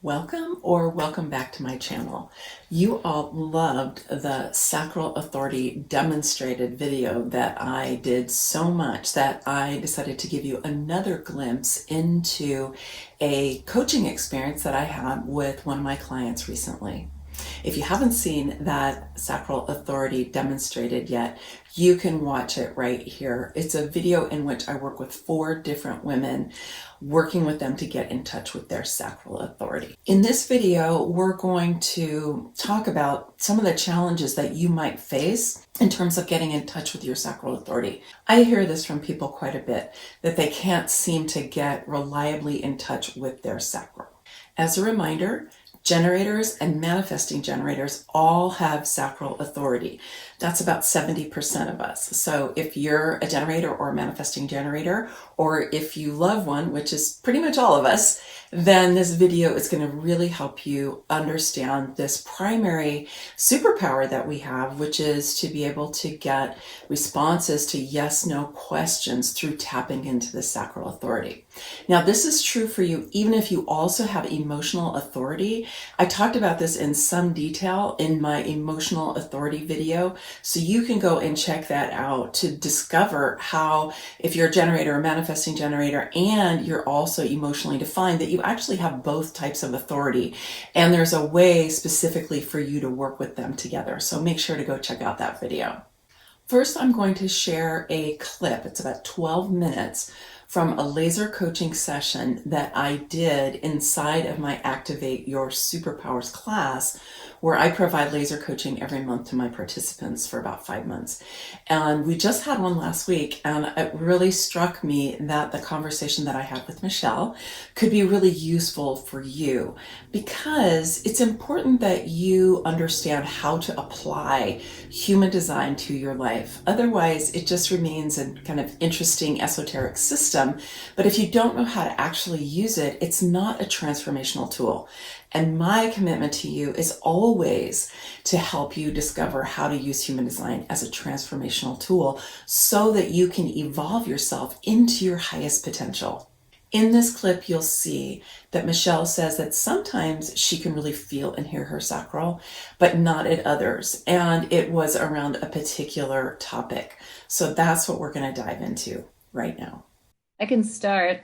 Welcome back to my channel. You all loved the Sacral Authority demonstrated video that I did so much that I decided to give you another glimpse into a coaching experience that I had with one of my clients recently. If you haven't seen that Sacral Authority demonstrated yet, you can watch it right here. It's a video in which I work with 4 different women, working with them to get in touch with their sacral authority. In this video, we're going to talk about some of the challenges that you might face in terms of getting in touch with your sacral authority. I hear this from people quite a bit, that they can't seem to get reliably in touch with their sacral. As a reminder, generators and manifesting generators all have sacral authority. That's about 70% of us. So if you're a generator or a manifesting generator, or if you love one, which is pretty much all of us, then this video is going to really help you understand this primary superpower that we have, which is to be able to get responses to yes/no questions through tapping into the sacral authority. Now, this is true for you even if you also have emotional authority. I talked about this in some detail in my emotional authority video, so you can go and check that out to discover how, if you're a generator or manifesting generator and you're also emotionally defined, that you actually have both types of authority, and there's a way specifically for you to work with them together. So make sure to go check out that video. First, I'm going to share a clip. It's about 12 minutes from a laser coaching session that I did inside of my Activate Your Superpowers class, where I provide laser coaching every month to my participants for about 5 months. And we just had one last week, and it really struck me that the conversation that I had with Michelle could be really useful for you, because it's important that you understand how to apply human design to your life. Otherwise, it just remains a kind of interesting esoteric system. But if you don't know how to actually use it, it's not a transformational tool. And my commitment to you is always to help you discover how to use human design as a transformational tool so that you can evolve yourself into your highest potential. In this clip, you'll see that Michelle says that sometimes she can really feel and hear her sacral, but not at others. And it was around a particular topic. So that's what we're going to dive into right now. I can start.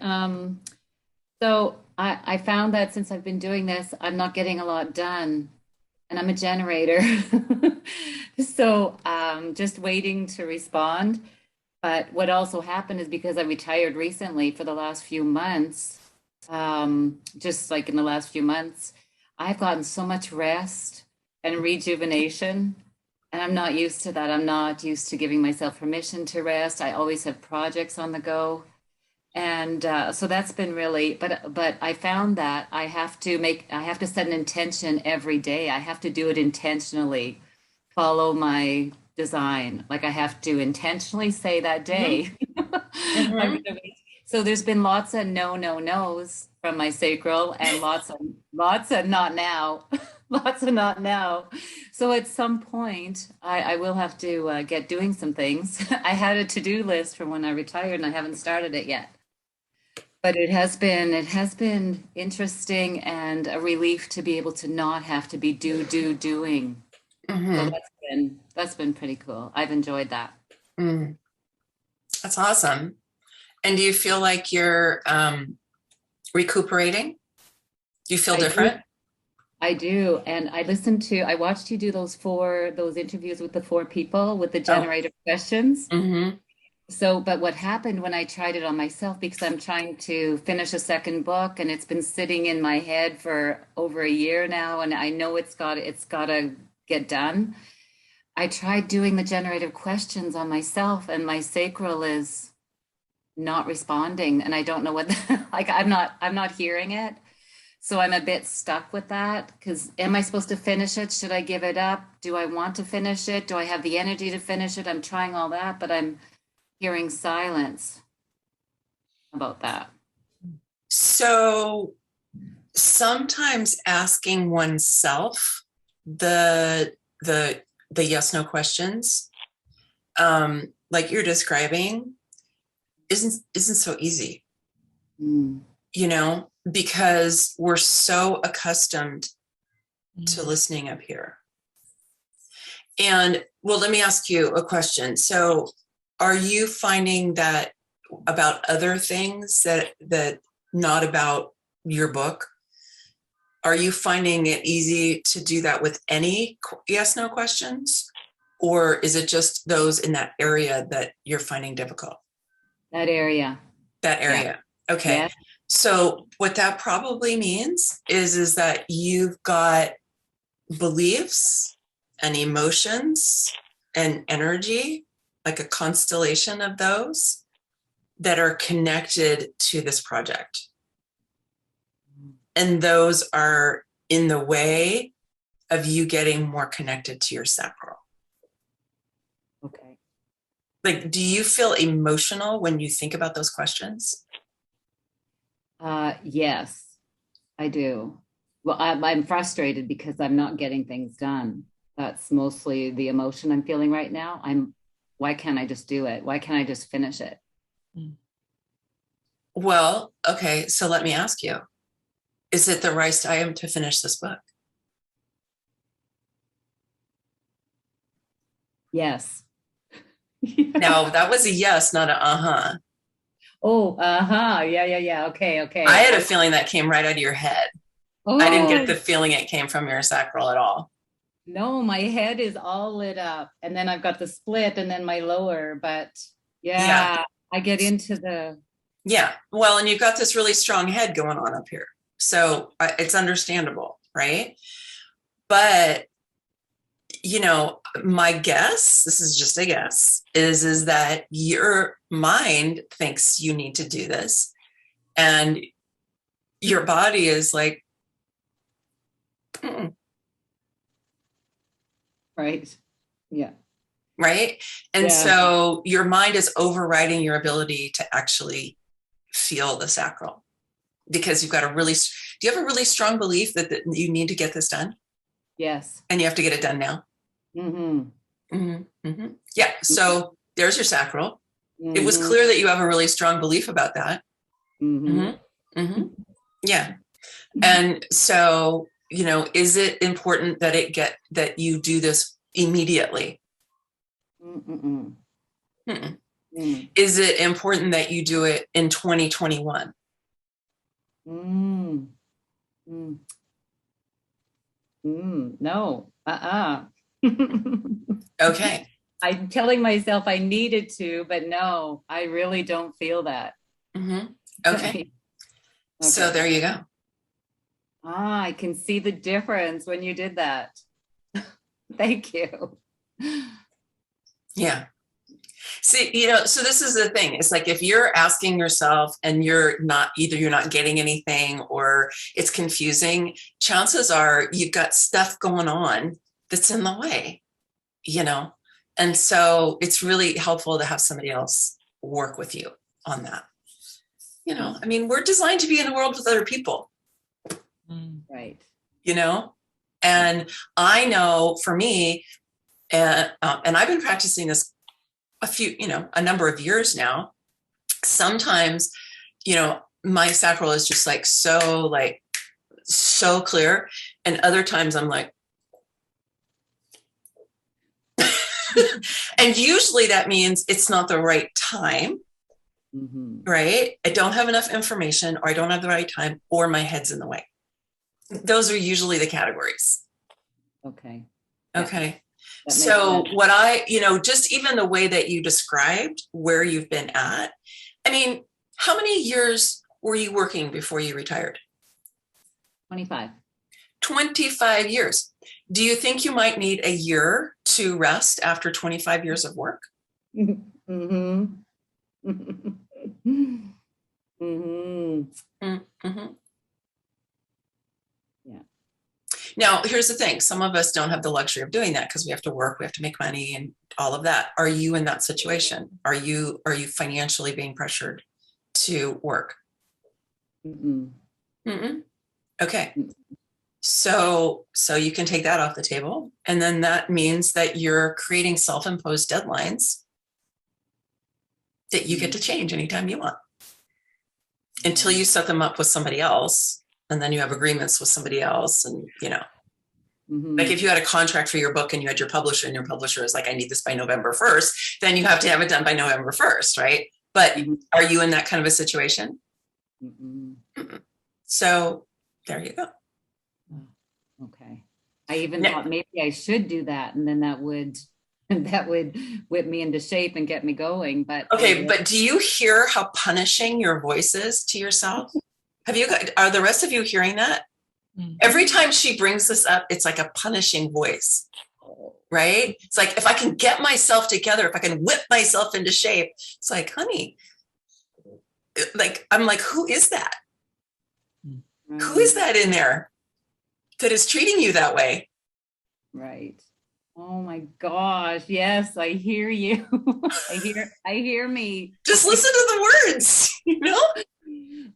So I found that since I've been doing this, I'm not getting a lot done, and I'm a generator. So just waiting to respond. But what also happened is because I retired recently for the last few months, just like in the last few months, I've gotten so much rest and rejuvenation. And I'm not used to that. I'm not used to giving myself permission to rest. I always have projects on the go. And so that's been really, but I found that I have to set an intention every day. I have to do it intentionally, follow my design. Like I have to intentionally say that day. Mm-hmm. So there's been lots of no's from my sacral and lots of not now, lots of not now. So at some point, I will have to get doing some things. I had a to-do list from when I retired, and I haven't started it yet. But it has been interesting and a relief to be able to not have to be doing. So Mm-hmm. that's been pretty cool. I've enjoyed that. Mm. That's awesome. And do you feel like you're recuperating? Do you feel I do. different? I do. And I watched you do those interviews with the 4 people with the Oh. generator questions. Mm-hmm. So, but what happened when I tried it on myself, because I'm trying to finish a second book and it's been sitting in my head for over a year now, and I know it's got to get done. I tried doing the generative questions on myself, and my sacral is not responding, and I don't know what like I'm not hearing it. So I'm a bit stuck with that, because am I supposed to finish it? Should I give it up? Do I want to finish it? Do I have the energy to finish it? I'm trying all that, but I'm hearing silence about that. So sometimes asking oneself the the yes no questions, like you're describing, isn't so easy. Mm. You know, because we're so accustomed to listening up here. And well, let me ask you a question. So are you finding that about other things that not about your book? Are you finding it easy to do that with any yes, no questions? Or is it just those in that area that you're finding difficult? That area. That area. Yeah. Okay. Yeah. So what that probably means is that you've got beliefs and emotions and energy, like a constellation of those that are connected to this project. And those are in the way of you getting more connected to your sacral. Okay. Like, do you feel emotional when you think about those questions? Yes, I do. Well, I'm frustrated because I'm not getting things done. That's mostly the emotion I'm feeling right now. Why can't I just do it? Why can't I just finish it? Well, okay, so let me ask you, is it the right time to finish this book? Yes. No, that was a yes, not a uh-huh. Oh, uh-huh. Yeah. Okay. I had a feeling that came right out of your head. Oh. I didn't get the feeling it came from your sacral at all. No, my head is all lit up. And then I've got the split and then my lower. But yeah. I get into the... Yeah. Well, and you've got this really strong head going on up here. So it's understandable, right? But, you know, my guess, this is just a guess, is that your mind thinks you need to do this. And your body is like, right. Yeah. Right. And so your mind is overriding your ability to actually feel the sacral, because you've got do you have a really strong belief that you need to get this done? Yes. And you have to get it done now? Mm-hmm. Mm-hmm. Mm-hmm. Yeah. So there's your sacral. Mm-hmm. It was clear that you have a really strong belief about that. Mm-hmm. Mm-hmm. Mm-hmm. Yeah. And so, you know, is it important that you do this immediately? Mm-mm. Mm-mm. Mm. Is it important that you do it in 2021? Mm. Mm. No. Okay. I'm telling myself I needed to, but no, I really don't feel that. Mm-hmm. Okay. So there you go. I can see the difference when you did that. Thank you. Yeah. See, you know, so this is the thing. It's like, if you're asking yourself and you're not getting anything or it's confusing, chances are you've got stuff going on that's in the way, you know? And so it's really helpful to have somebody else work with you on that. You know, I mean, we're designed to be in the world with other people. Right. You know, and I know for me, and I've been practicing this a number of years now. Sometimes, you know, my sacral is just so clear. And other times I'm like, and usually that means it's not the right time, right? I don't have enough information, or I don't have the right time, or my head's in the way. Those are usually the categories. Okay. Okay. So what just even the way that you described where you've been at, I mean, how many years were you working before you retired? 25. 25 years. Do you think you might need a year to rest after 25 years of work? Mm-hmm. Mm-hmm. Mm-hmm. Now, here's the thing. Some of us don't have the luxury of doing that because we have to work, we have to make money and all of that. Are you in that situation? Are you financially being pressured to work? Mm-mm. Mm-mm. Okay. So you can take that off the table. And then that means that you're creating self-imposed deadlines that you get to change anytime you want. until you set them up with somebody else, and then you have agreements with somebody else. And, like if you had a contract for your book and you had your publisher, and your publisher is like, I need this by November 1st, then you have to have it done by November 1st, right? But are you in that kind of a situation? So there you go. Okay. I even thought maybe I should do that, and then that would whip me into shape and get me going. But okay, but do you hear how punishing your voice is to yourself? Are the rest of you hearing that? Every time she brings this up, it's like a punishing voice, right? It's like, if I can get myself together, if I can whip myself into shape, it's like, honey, like, I'm like, who is that? Right. Who is that in there that is treating you that way? Right. Oh my gosh. Yes, I hear you. I hear me. Just listen to the words,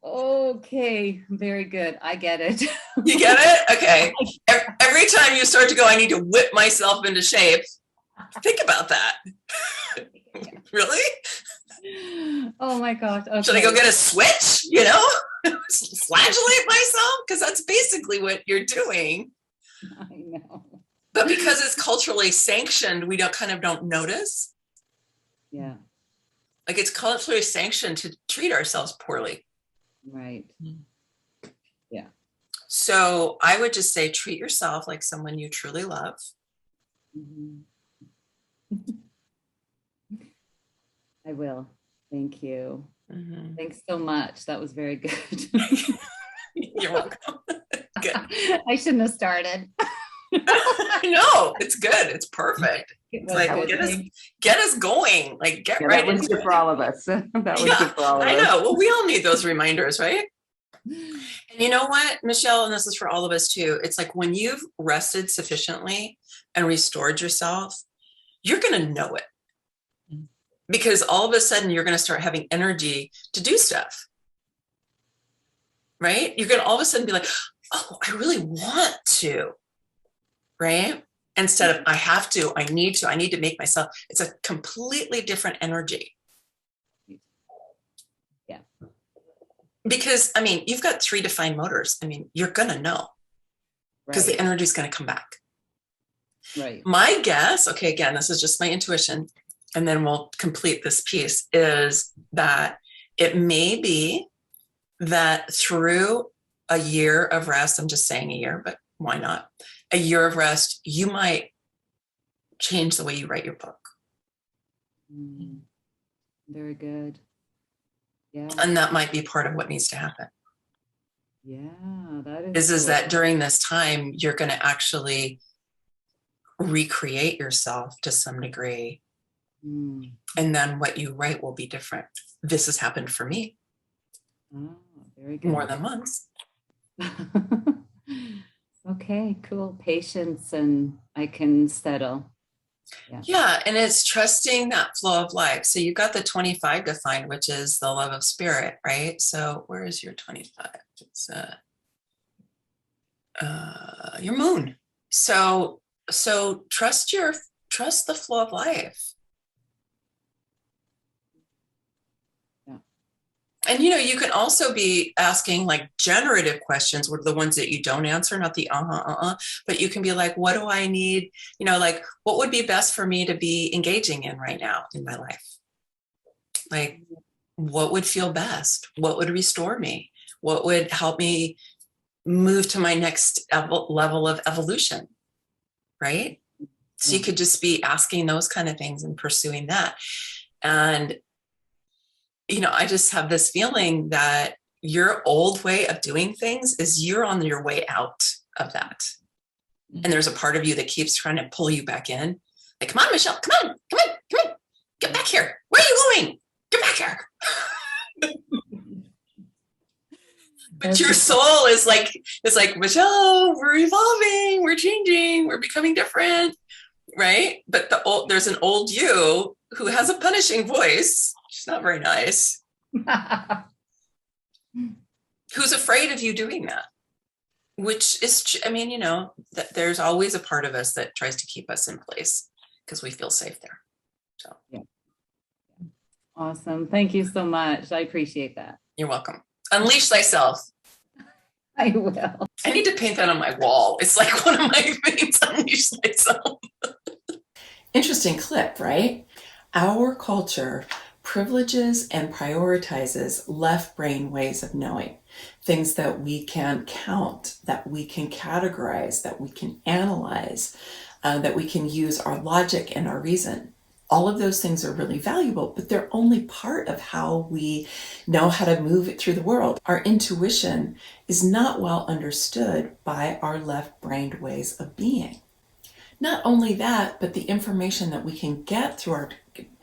Okay, very good. I get it. You get it? Okay. Every time you start to go, I need to whip myself into shape, think about that. Really? Oh my gosh. Okay. Should I go get a switch, flagellate myself? Because that's basically what you're doing. I know. But because it's culturally sanctioned, we don't notice. Yeah. Like, it's culturally sanctioned to treat ourselves poorly. Right. Yeah. So I would just say, treat yourself like someone you truly love. I will. Thank you. Thanks so much. That was very good. You're welcome. Good. I shouldn't have started. I know, it's good. It's perfect. It's like, get us going. Like, get right. That was good for all of us. That was good for all of us. I know. Well, we all need those reminders, right? And you know what, Michelle, and this is for all of us too. It's like, when you've rested sufficiently and restored yourself, you're going to know it. Because all of a sudden you're going to start having energy to do stuff. Right? You're going to all of a sudden be like, oh, I really want to. Right? Instead of, I have to, I need to make myself. It's a completely different energy. Yeah. Because, you've got 3 defined motors. You're going to know. Because the energy is going to come back. Right. My guess, okay, again, this is just my intuition, and then we'll complete this piece, is that it may be that through a year of rest, I'm just saying a year, but why not? A year of rest, you might change the way you write your book. Very good. Yeah. And that might be part of what needs to happen. Yeah, that is that during this time, you're going to actually recreate yourself to some degree. And then what you write will be different. This has happened for me. Oh, very good. More than once. Okay, cool. Patience, and I can settle. Yeah, and it's trusting that flow of life. So you got the 25 defined, which is the love of spirit, right? So where is your 25? It's your moon. So trust the flow of life. And, you can also be asking like generative questions, what are the ones that you don't answer, not the but you can be like, what do I need? Like, what would be best for me to be engaging in right now in my life? Like, what would feel best? What would restore me? What would help me move to my next level of evolution? Right? So you could just be asking those kind of things and pursuing that. And I just have this feeling that your old way of doing things is you're on your way out of that. And there's a part of you that keeps trying to pull you back in. Like, come on, Michelle, come on, get back here. Where are you going? Get back here. But your soul is like, Michelle, we're evolving, we're changing, we're becoming different, right? But there's an old you who has a punishing voice. She's not very nice. Who's afraid of you doing that? Which is, there's always a part of us that tries to keep us in place because we feel safe there. So, yeah. Awesome. Thank you so much. I appreciate that. You're welcome. Unleash thyself. I will. I need to paint that on my wall. It's like one of my things, unleash thyself. Interesting clip, right? Our culture privileges and prioritizes left brain ways of knowing. Things that we can count, that we can categorize, that we can analyze, that we can use our logic and our reason. All of those things are really valuable, but they're only part of how we know how to move it through the world. Our intuition is not well understood by our left-brained ways of being. Not only that, but the information that we can get through our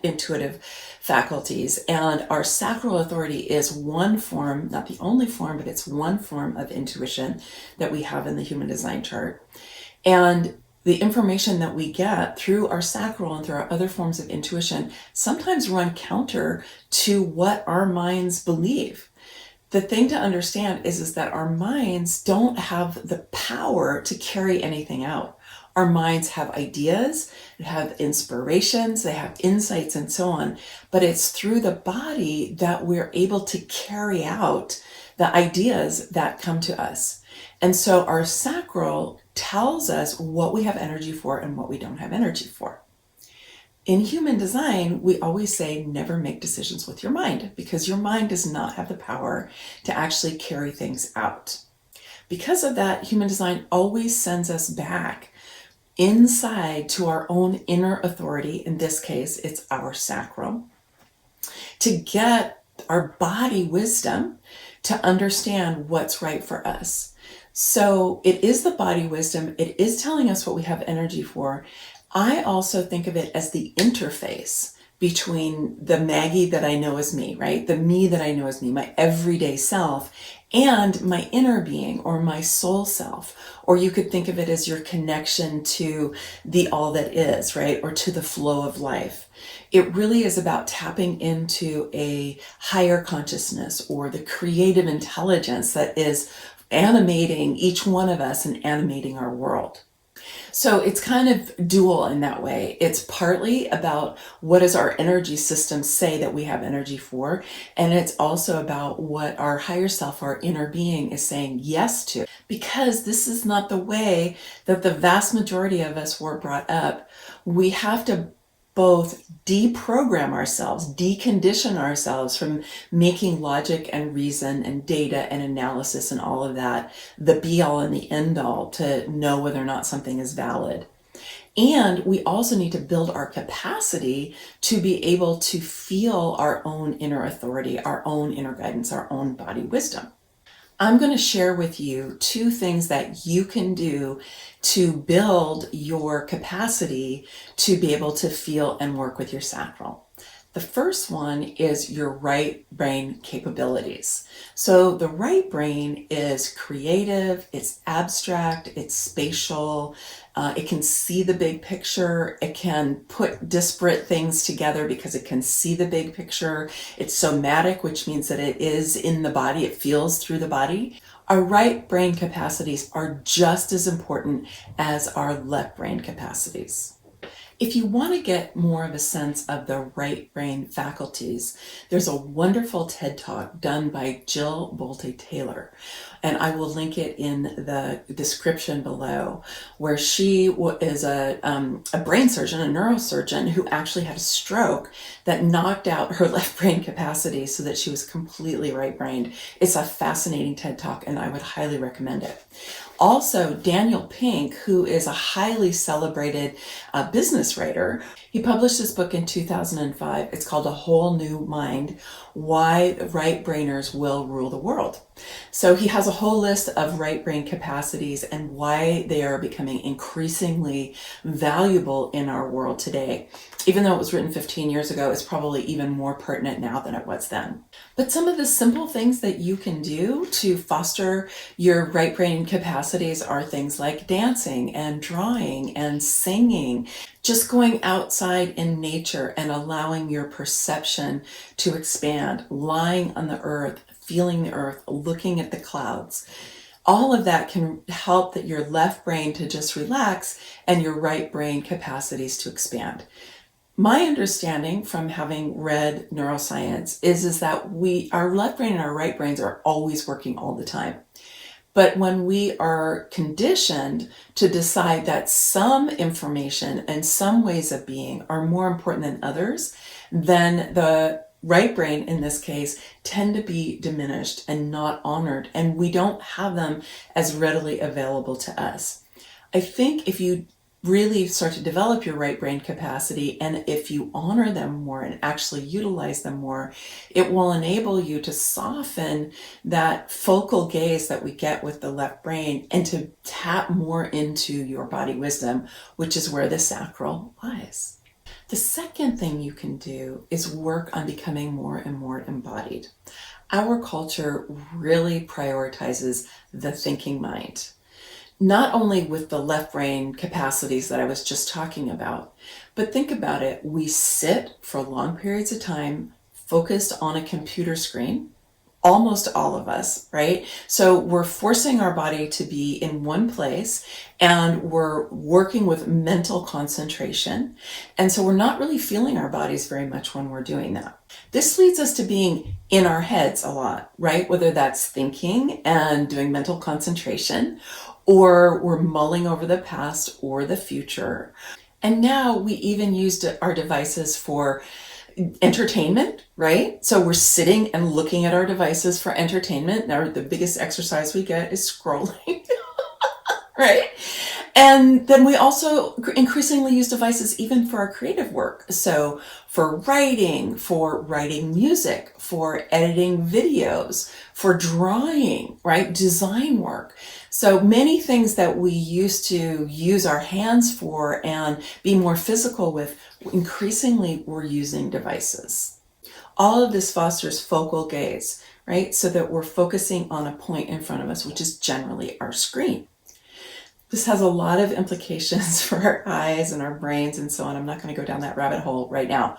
intuitive faculties, and our sacral authority is one form, not the only form, but it's one form of intuition that we have in the human design chart. And the information that we get through our sacral and through our other forms of intuition sometimes run counter to what our minds believe. The thing to understand is that our minds don't have the power to carry anything out. Our minds have ideas, they have inspirations, they have insights and so on, but it's through the body that we're able to carry out the ideas that come to us. And so our sacral tells us what we have energy for and what we don't have energy for. In human design, we always say never make decisions with your mind, because your mind does not have the power to actually carry things out. Because of that, human design always sends us back inside to our own inner authority. In this case, it's our sacral, to get our body wisdom to understand what's right for us. So it is the body wisdom. It is telling us what we have energy for. I also think of it as the interface between the Maggie that I know as me, right? The me that I know as me, my everyday self, and my inner being or my soul self. Or you could think of it as your connection to the all that is, right? Or to the flow of life. It really is about tapping into a higher consciousness or the creative intelligence that is animating each one of us and animating our world. So it's kind of dual in that way. It's partly about what does our energy system say that we have energy for, and it's also about what our higher self, our inner being, is saying yes to. Because this is not the way that the vast majority of us were brought up. We have to both deprogram ourselves, decondition ourselves from making logic and reason and data and analysis and all of that the be all and the end all to know whether or not something is valid. And we also need to build our capacity to be able to feel our own inner authority, our own inner guidance, our own body wisdom. I'm going to share with you two things that you can do to build your capacity to be able to feel and work with your sacral. The first one is your right brain capabilities. So the right brain is creative, it's abstract, it's spatial, it can see the big picture, it can put disparate things together because it can see the big picture. It's somatic, which means that it is in the body, it feels through the body. Our right brain capacities are just as important as our left brain capacities. If you want to get more of a sense of the right brain faculties, there's a wonderful TED Talk done by Jill Bolte Taylor, and I will link it in the description below, where she is a brain surgeon, a neurosurgeon, who actually had a stroke that knocked out her left brain capacity so that she was completely right-brained. It's a fascinating TED Talk, and I would highly recommend it. Also, Daniel Pink, who is a highly celebrated business writer, he published this book in 2005. It's called A Whole New Mind, Why Right-Brainers Will Rule the World. So he has a whole list of right brain capacities and why they are becoming increasingly valuable in our world today. Even though it was written 15 years ago, it's probably even more pertinent now than it was then. But some of the simple things that you can do to foster your right brain capacities are things like dancing and drawing and singing, just going outside in nature and allowing your perception to expand, lying on the earth, feeling the earth, looking at the clouds. All of that can help that your left brain to just relax and your right brain capacities to expand. My understanding from having read neuroscience is that our left brain and our right brains are always working all the time. But when we are conditioned to decide that some information and some ways of being are more important than others, then the right brain, in this case, tend to be diminished and not honored, and we don't have them as readily available to us. I think if you really start to develop your right brain capacity, and if you honor them more and actually utilize them more, it will enable you to soften that focal gaze that we get with the left brain and to tap more into your body wisdom, which is where the sacral lies. The second thing you can do is work on becoming more and more embodied. Our culture really prioritizes the thinking mind. Not only with the left brain capacities that I was just talking about, but think about it. We sit for long periods of time focused on a computer screen, almost all of us, right? So we're forcing our body to be in one place, and we're working with mental concentration. And so we're not really feeling our bodies very much when we're doing that. This leads us to being in our heads a lot, right? Whether that's thinking and doing mental concentration, or we're mulling over the past or the future. And now we even used our devices for entertainment, right? So we're sitting and looking at our devices for entertainment. Now the biggest exercise we get is scrolling, right? And then we also increasingly use devices even for our creative work. So for writing music, for editing videos, for drawing, right? Design work. So many things that we used to use our hands for and be more physical with, increasingly we're using devices. All of this fosters focal gaze, right? So that we're focusing on a point in front of us, which is generally our screen. This has a lot of implications for our eyes and our brains and so on. I'm not going to go down that rabbit hole right now.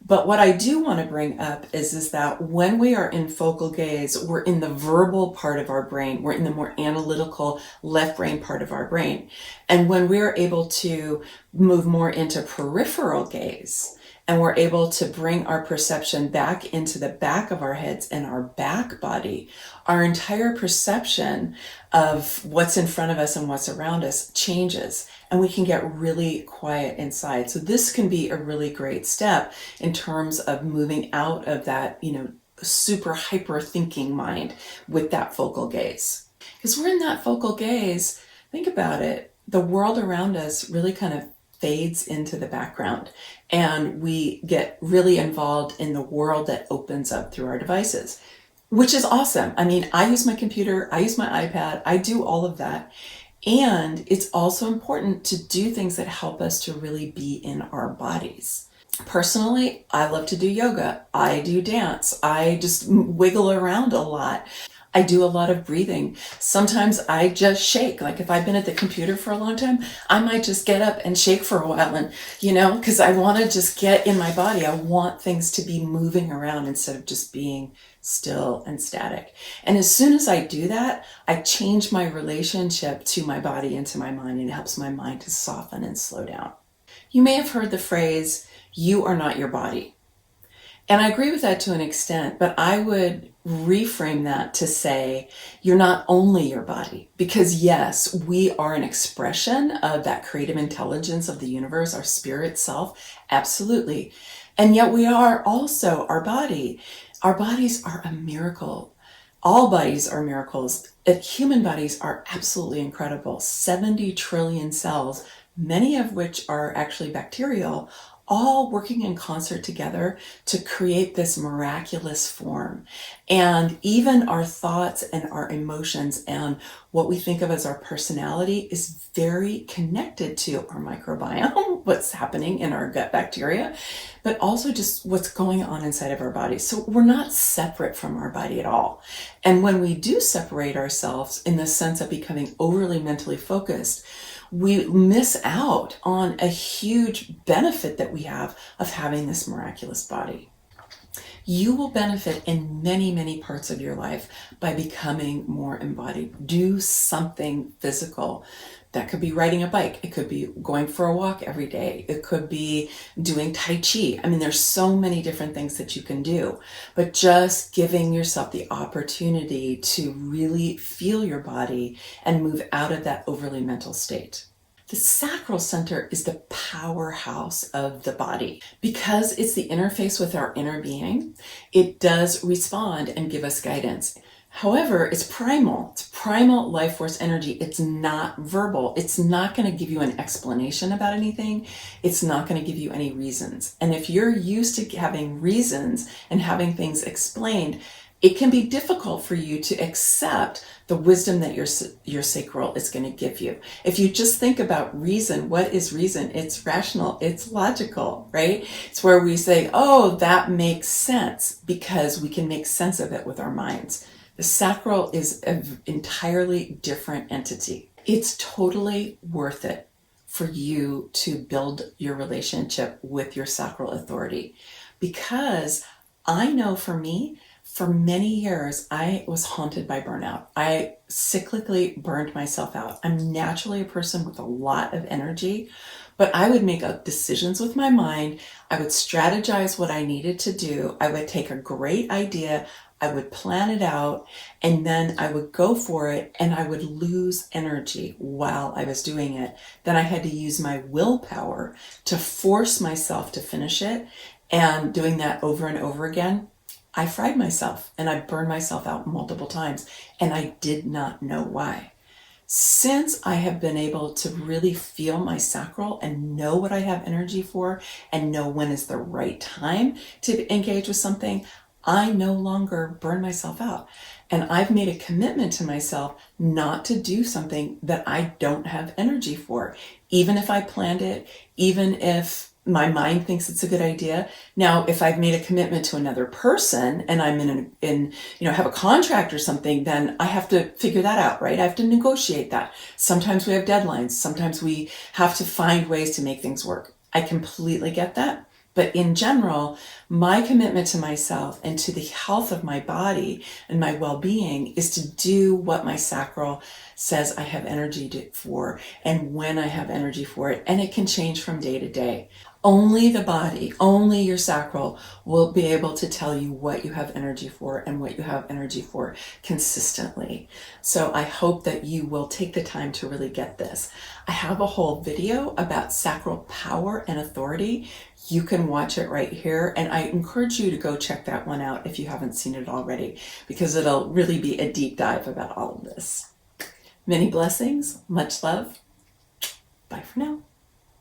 But what I do want to bring up is that when we are in focal gaze, we're in the verbal part of our brain. We're in the more analytical left brain part of our brain. And when we're able to move more into peripheral gaze, and we're able to bring our perception back into the back of our heads and our back body, our entire perception of what's in front of us and what's around us changes, and we can get really quiet inside. So this can be a really great step in terms of moving out of that, super hyper thinking mind with that focal gaze. Because we're in that focal gaze, think about it, the world around us really kind of fades into the background, and we get really involved in the world that opens up through our devices, which is awesome. I mean, I use my computer, I use my iPad, I do all of that. And it's also important to do things that help us to really be in our bodies. Personally, I love to do yoga. I do dance. I just wiggle around a lot. I do a lot of breathing. Sometimes I just shake. Like if I've been at the computer for a long time, I might just get up and shake for a while, and because I want to just get in my body. I want things to be moving around instead of just being still and static. And as soon as I do that, I change my relationship to my body and to my mind, and it helps my mind to soften and slow down. You may have heard the phrase, "You are not your body." And I agree with that to an extent, but I would reframe that to say, you're not only your body. Because yes, we are an expression of that creative intelligence of the universe, our spirit self, absolutely. And yet we are also our body. Our bodies are a miracle. All bodies are miracles. Human bodies are absolutely incredible. 70 trillion cells, many of which are actually bacterial, all working in concert together to create this miraculous form. And even our thoughts and our emotions and what we think of as our personality is very connected to our microbiome, what's happening in our gut bacteria, but also just what's going on inside of our bodies. So we're not separate from our body at all. And when we do separate ourselves in the sense of becoming overly mentally focused, we miss out on a huge benefit that we have of having this miraculous body. You will benefit in many, many parts of your life by becoming more embodied. Do something physical. That could be riding a bike. It could be going for a walk every day. It could be doing Tai Chi. I mean, there's so many different things that you can do, but just giving yourself the opportunity to really feel your body and move out of that overly mental state. The sacral center is the powerhouse of the body. Because it's the interface with our inner being, it does respond and give us guidance. However, it's primal. It's primal life force energy. It's not verbal. It's not going to give you an explanation about anything. It's not going to give you any reasons. And if you're used to having reasons and having things explained, it can be difficult for you to accept the wisdom that your sacral is going to give you. If you just think about reason, what is reason? It's rational, it's logical, right? It's where we say, oh, that makes sense, because we can make sense of it with our minds. The sacral is an entirely different entity. It's totally worth it for you to build your relationship with your sacral authority, because I know for me, for many years, I was haunted by burnout. I cyclically burned myself out. I'm naturally a person with a lot of energy, but I would make decisions with my mind. I would strategize what I needed to do. I would take a great idea, I would plan it out, and then I would go for it, and I would lose energy while I was doing it. Then I had to use my willpower to force myself to finish it, and doing that over and over again, I fried myself and I burned myself out multiple times, and I did not know why. Since I have been able to really feel my sacral and know what I have energy for and know when is the right time to engage with something, I no longer burn myself out. And I've made a commitment to myself not to do something that I don't have energy for, even if I planned it, even if my mind thinks it's a good idea. Now, if I've made a commitment to another person and I'm have a contract or something, then I have to figure that out, right? I have to negotiate that. Sometimes we have deadlines. Sometimes we have to find ways to make things work. I completely get that. But in general, my commitment to myself and to the health of my body and my well-being is to do what my sacral says I have energy for and when I have energy for it. And it can change from day to day. Only the body, only your sacral will be able to tell you what you have energy for and what you have energy for consistently. So I hope that you will take the time to really get this. I have a whole video about sacral power and authority. You can watch it right here, and I encourage you to go check that one out if you haven't seen it already, because it'll really be a deep dive about all of this. Many blessings, much love. Bye for now.